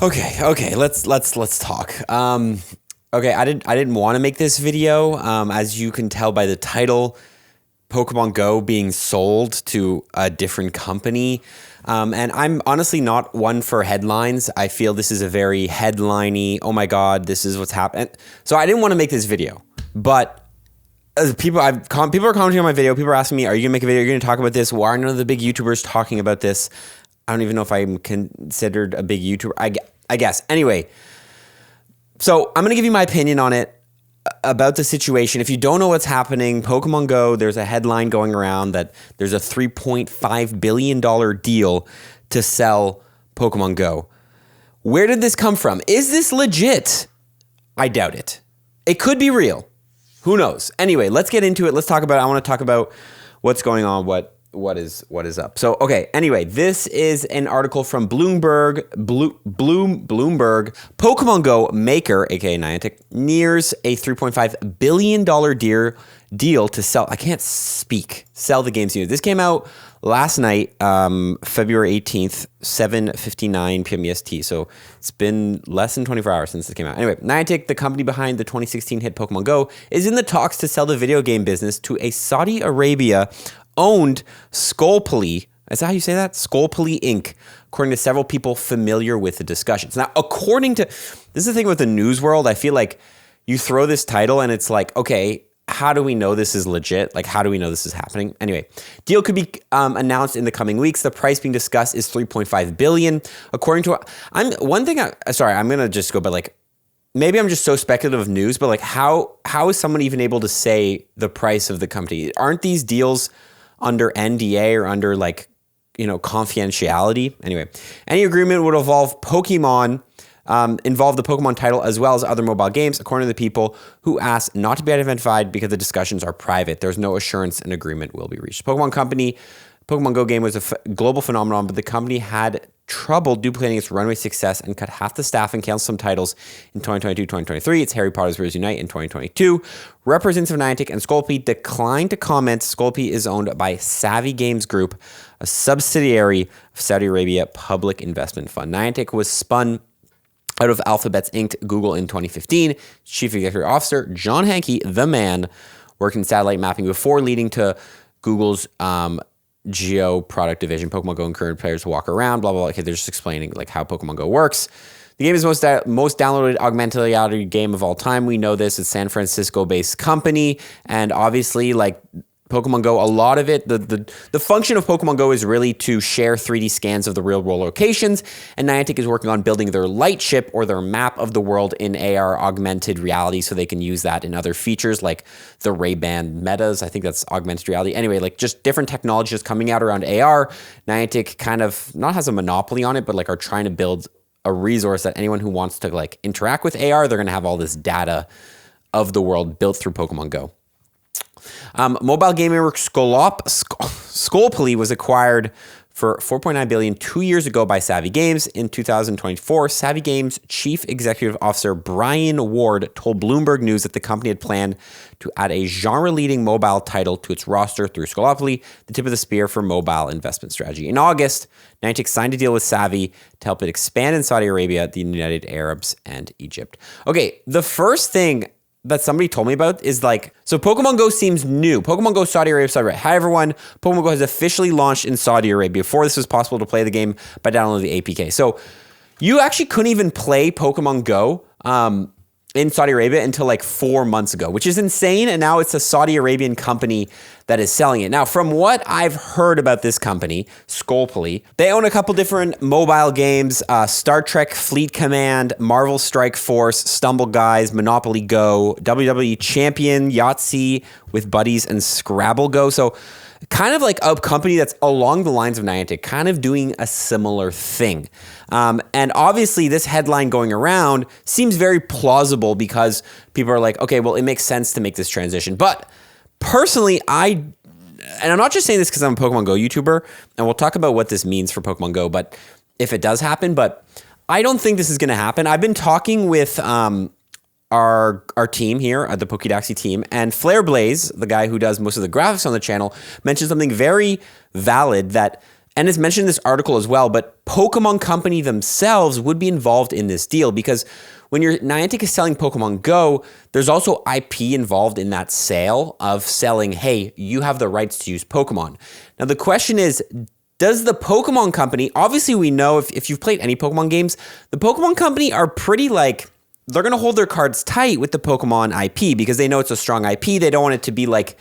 Okay. Let's talk. Okay, I didn't want to make this video. As you can tell by the title, Pokemon Go being sold to a different company. And I'm honestly not one for headlines. I feel this is a very headliney, oh my God, this is what's happened. So I didn't want to make this video, but people are commenting on my video. People are asking me, are you gonna make a video? Are you gonna talk about this? Why are none of the big YouTubers talking about this? I don't even know if I'm considered a big YouTuber. I guess. Anyway, so I'm gonna give you my opinion on it, about the situation. If you don't know what's happening, Pokemon Go, there's a headline going around that there's a $3.5 billion deal to sell Pokemon Go. Where did this come from? Is this legit? I doubt it. It could be real. Who knows? Anyway, let's get into it. Let's talk about it. I want to talk about what's going on, what is up. So, okay, anyway, this is an article from Bloomberg. Bloomberg. Pokemon Go maker, aka Niantic, nears a $3.5 billion deal to sell. I can't speak. Sell the game's news. This came out last night, February 18th, 7:59 p.m. EST. So it's been less than 24 hours since it came out. Anyway, Niantic, the company behind the 2016 hit Pokemon Go, is in the talks to sell the video game business to a Saudi Arabia-owned Scopely. Is that how you say that? Scopely Inc., according to several people familiar with the discussions. Now, this is the thing with the news world. I feel like you throw this title and it's like, okay, how do we know this is legit? Like, how do we know this is happening? Anyway, deal could be announced in the coming weeks. The price being discussed is $3.5 billion. According to, I'm going to just go, but like, maybe I'm just so speculative of news, but like, how is someone even able to say the price of the company? Aren't these deals under NDA or under like, confidentiality? Anyway, any agreement would involve the Pokemon title as well as other mobile games, according to the people who asked not to be identified because the discussions are private. There's no assurance an agreement will be reached. Pokemon Go game was a global phenomenon, but the company had trouble duplicating its runway success and cut half the staff and canceled some titles in 2022, 2023. It's Harry Potter's Wizards Unite in 2022. Representatives of Niantic and Scopely declined to comment. Scopely is owned by Savvy Games Group, a subsidiary of Saudi Arabia Public Investment Fund. Niantic was spun out of Alphabet's Inc. Google in 2015. Chief Executive Officer John Hanke, the man, worked in satellite mapping before leading to Google's Geo product division. Pokemon Go encouraged players to walk around, blah, blah, blah. Okay, they're just explaining like how Pokemon Go works. The game is most downloaded augmented reality game of all time. We know this. It's San Francisco-based company. And obviously, like Pokemon Go, a lot of it, the function of Pokemon Go is really to share 3D scans of the real world locations. And Niantic is working on building their light ship or their map of the world in AR augmented reality so they can use that in other features like the Ray-Ban Metas. I think that's augmented reality. Anyway, like just different technologies coming out around AR. Niantic kind of not has a monopoly on it, but like are trying to build a resource that anyone who wants to like interact with AR, they're going to have all this data of the world built through Pokemon Go. Mobile gaming Scopely was acquired for $4.9 billion 2 years ago by Savvy Games. In 2024, Savvy Games Chief Executive Officer Brian Ward told Bloomberg News that the company had planned to add a genre-leading mobile title to its roster through Scopely, the tip of the spear for mobile investment strategy. In August, Niantic signed a deal with Savvy to help it expand in Saudi Arabia, the United Arabs, and Egypt. Okay, the first thing that somebody told me about is like, so Pokemon Go seems new. Pokemon Go Saudi Arabia. Hi everyone, Pokemon Go has officially launched in Saudi Arabia. Before this was possible to play the game by downloading the APK. So you actually couldn't even play Pokemon Go in Saudi Arabia until like 4 months ago, which is insane. And now it's a Saudi Arabian company that is selling it. Now, from what I've heard about this company, Scopely, they own a couple different mobile games, Star Trek Fleet Command, Marvel Strike Force, Stumble Guys, Monopoly Go, WWE Champion, Yahtzee with Buddies, and Scrabble Go. So kind of like a company that's along the lines of Niantic, kind of doing a similar thing. And obviously this headline going around seems very plausible because people are like, okay, well, it makes sense to make this transition. But personally, and I'm not just saying this because I'm a Pokemon Go YouTuber, and we'll talk about what this means for Pokemon Go, but if it does happen, but I don't think this is going to happen. I've been talking with our team here at the Pokédaxi team, and Flare Blaze, the guy who does most of the graphics on the channel, mentioned something very valid that and it's mentioned in this article as well, but Pokemon Company themselves would be involved in this deal because when Niantic is selling Pokemon Go, there's also IP involved in that sale of selling, hey, you have the rights to use Pokemon. Now, the question is, does the Pokemon Company, obviously we know if you've played any Pokemon games, the Pokemon Company are pretty like, they're going to hold their cards tight with the Pokemon IP because they know it's a strong IP. They don't want it to be like,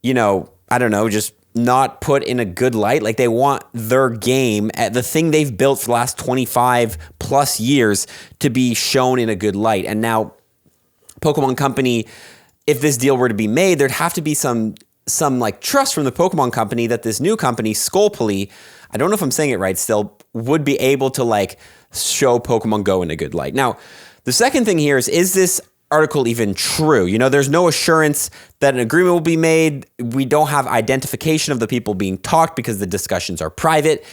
you know, I don't know, just not put in a good light. Like they want their game, the thing they've built for the last 25 plus years, to be shown in a good light. And now Pokemon Company, if this deal were to be made, there'd have to be some like trust from the Pokemon Company that this new company, Skullply, I don't know if I'm saying it right still, would be able to like show Pokemon Go in a good light. Now, the second thing here is this article even true? You know, there's no assurance that an agreement will be made. We don't have identification of the people being talked because the discussions are private.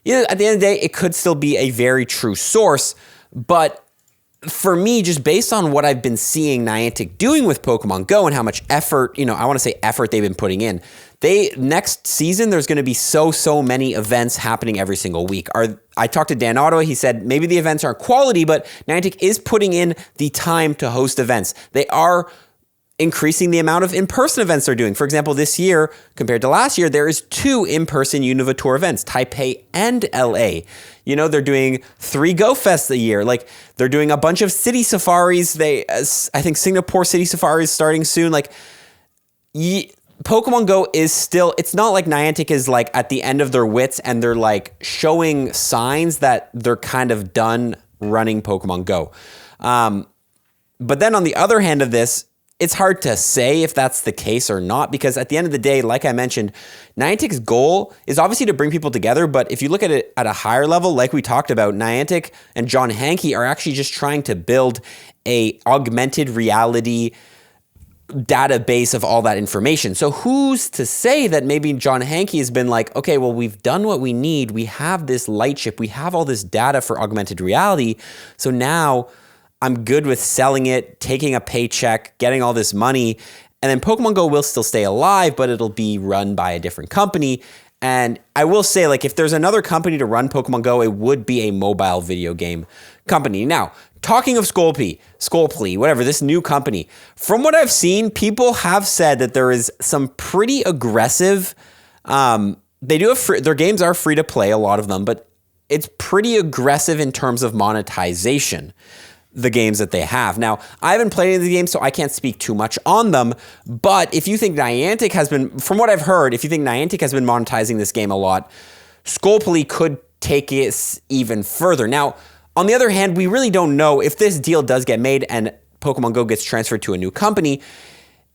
You know, at the end of the day, it could still be a very true source. But for me, just based on what I've been seeing Niantic doing with Pokemon Go and how much effort, you know, I want to say effort they've been putting in. Next season, there's going to be so many events happening every single week. I talked to Dan Ottawa. He said maybe the events aren't quality, but Niantic is putting in the time to host events. They are increasing the amount of in-person events they're doing. For example, this year, compared to last year, there is 2 in-person Univator events, Taipei and LA. You know, they're doing 3 Go Fests a year. Like, they're doing a bunch of city safaris. I think Singapore City Safari is starting soon. Like, Pokemon Go is still, it's not like Niantic is like at the end of their wits and they're like showing signs that they're kind of done running Pokemon Go. But then on the other hand of this, it's hard to say if that's the case or not, because at the end of the day, like I mentioned, Niantic's goal is obviously to bring people together. But if you look at it at a higher level, like we talked about, Niantic and John Hanke are actually just trying to build a augmented reality database of all that information. So who's to say that maybe John Hanke has been like, okay, well, we've done what we need. We have this light chip. We have all this data for augmented reality. So now I'm good with selling it, taking a paycheck, getting all this money, and then Pokemon Go will still stay alive, but it'll be run by a different company. And I will say, like, if there's another company to run Pokemon Go, it would be a mobile video game company. Now, talking of Skullply, whatever, this new company, from what I've seen, people have said that there is some pretty aggressive, they do have their games are free to play, a lot of them, but it's pretty aggressive in terms of monetization, the games that they have. Now, I haven't played any of the games, so I can't speak too much on them, but if you think Niantic has been, from what I've heard, if you think Niantic has been monetizing this game a lot, Skullply could take it even further. Now, on the other hand, we really don't know if this deal does get made and Pokemon Go gets transferred to a new company.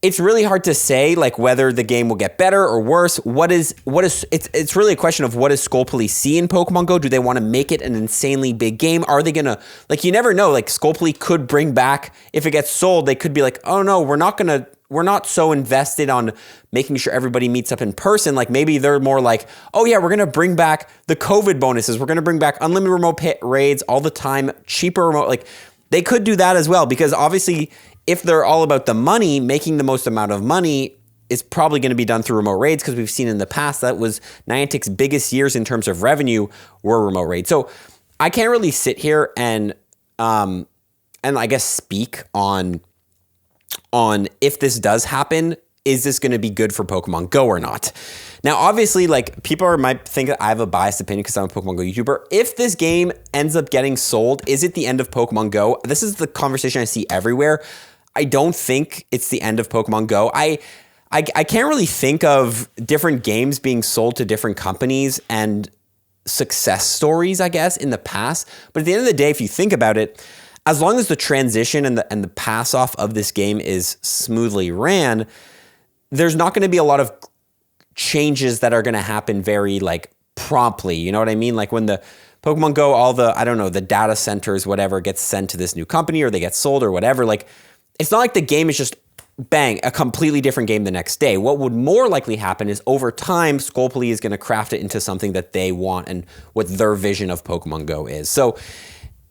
It's really hard to say, like, whether the game will get better or worse. It's really a question of what does Skullply see in Pokemon Go? Do they want to make it an insanely big game? Are they gonna, like, you never know. Like, Skullply could bring back, if it gets sold, they could be like, oh no, we're not so invested on making sure everybody meets up in person. Like, maybe they're more like, oh yeah, we're gonna bring back the COVID bonuses. We're gonna bring back unlimited remote raids all the time, cheaper remote. Like, they could do that as well, because obviously, if they're all about the money, making the most amount of money is probably going to be done through remote raids, because we've seen in the past that was Niantic's biggest years in terms of revenue were remote raids. So I can't really sit here and I guess speak on if this does happen, is this going to be good for Pokemon Go or not? Now, obviously, like, people might think that I have a biased opinion because I'm a Pokemon Go YouTuber. If this game ends up getting sold, is it the end of Pokemon Go? This is the conversation I see everywhere. I don't think it's the end of Pokemon Go. I can't really think of different games being sold to different companies and success stories, I guess, in the past. But at the end of the day, if you think about it, as long as the transition and the pass off of this game is smoothly ran, there's not going to be a lot of changes that are going to happen very, like, promptly. You know what I mean? Like, when the Pokemon Go, all the, I don't know, the data centers, whatever, gets sent to this new company or they get sold or whatever, like, it's not like the game is just, bang, a completely different game the next day. What would more likely happen is over time, Skullply is going to craft it into something that they want and what their vision of Pokemon Go is. So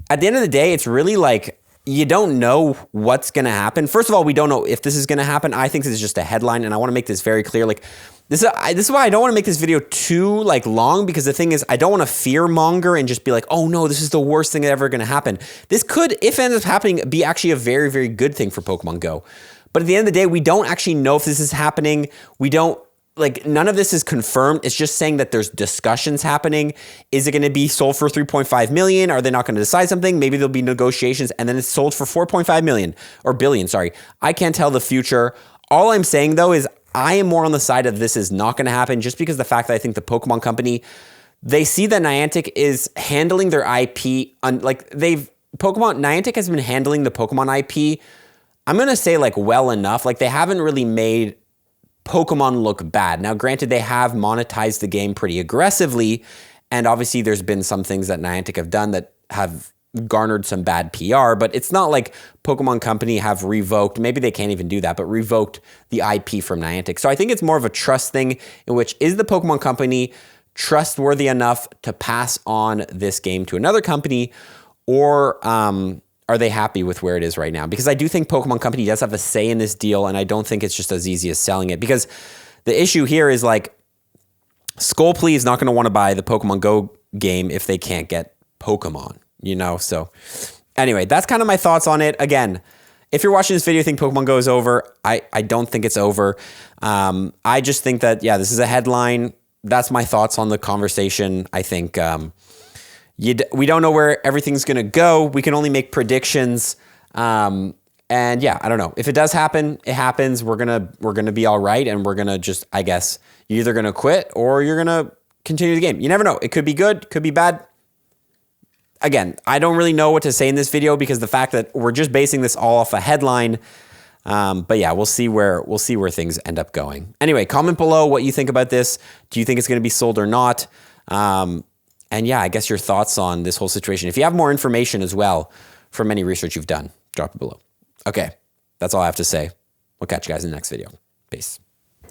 at the end of the day, it's really like, you don't know what's going to happen. First of all, we don't know if this is going to happen. I think this is just a headline, and I want to make this very clear. Like, this is why I don't want to make this video too long, because the thing is, I don't want to fear monger and just be like, oh no, this is the worst thing ever going to happen. This could, if it ends up happening, be actually a very, very good thing for Pokemon Go. But at the end of the day, we don't actually know if this is happening. We don't, none of this is confirmed. It's just saying that there's discussions happening. Is it going to be sold for 3.5 million? Are they not going to decide something? Maybe there'll be negotiations and then it's sold for 4.5 million or billion. Sorry. I can't tell the future. All I'm saying though is I am more on the side of this is not going to happen, just because the fact that I think the Pokemon company, they see that Niantic is handling their IP Niantic has been handling the Pokemon IP. I'm going to say well enough. They haven't really made Pokemon look bad. Now, granted, they have monetized the game pretty aggressively, and obviously there's been some things that Niantic have done that have garnered some bad PR, but it's not like Pokemon Company have revoked, maybe they can't even do that, but revoked the IP from Niantic. So I think it's more of a trust thing, in which is the Pokemon Company trustworthy enough to pass on this game to another company, or are they happy with where it is right now? Because I do think Pokemon Company does have a say in this deal, and I don't think it's just as easy as selling it. Because the issue here is Skullplea is not going to want to buy the Pokemon Go game if they can't get Pokemon, So anyway, that's kind of my thoughts on it. Again, if you're watching this video, you think Pokemon Go is over. I don't think it's over. I just think that, this is a headline. That's my thoughts on the conversation. I think we don't know where everything's going to go. We can only make predictions. And I don't know. If it does happen, it happens. We're going to be all right. And we're going to just, I guess, you're either going to quit or you're going to continue the game. You never know. It could be good, could be bad. Again, I don't really know what to say in this video, because the fact that we're just basing this all off a headline. But we'll see where things end up going. Anyway, comment below what you think about this. Do you think it's going to be sold or not? And I guess your thoughts on this whole situation. If you have more information as well from any research you've done, drop it below. Okay, that's all I have to say. We'll catch you guys in the next video. Peace.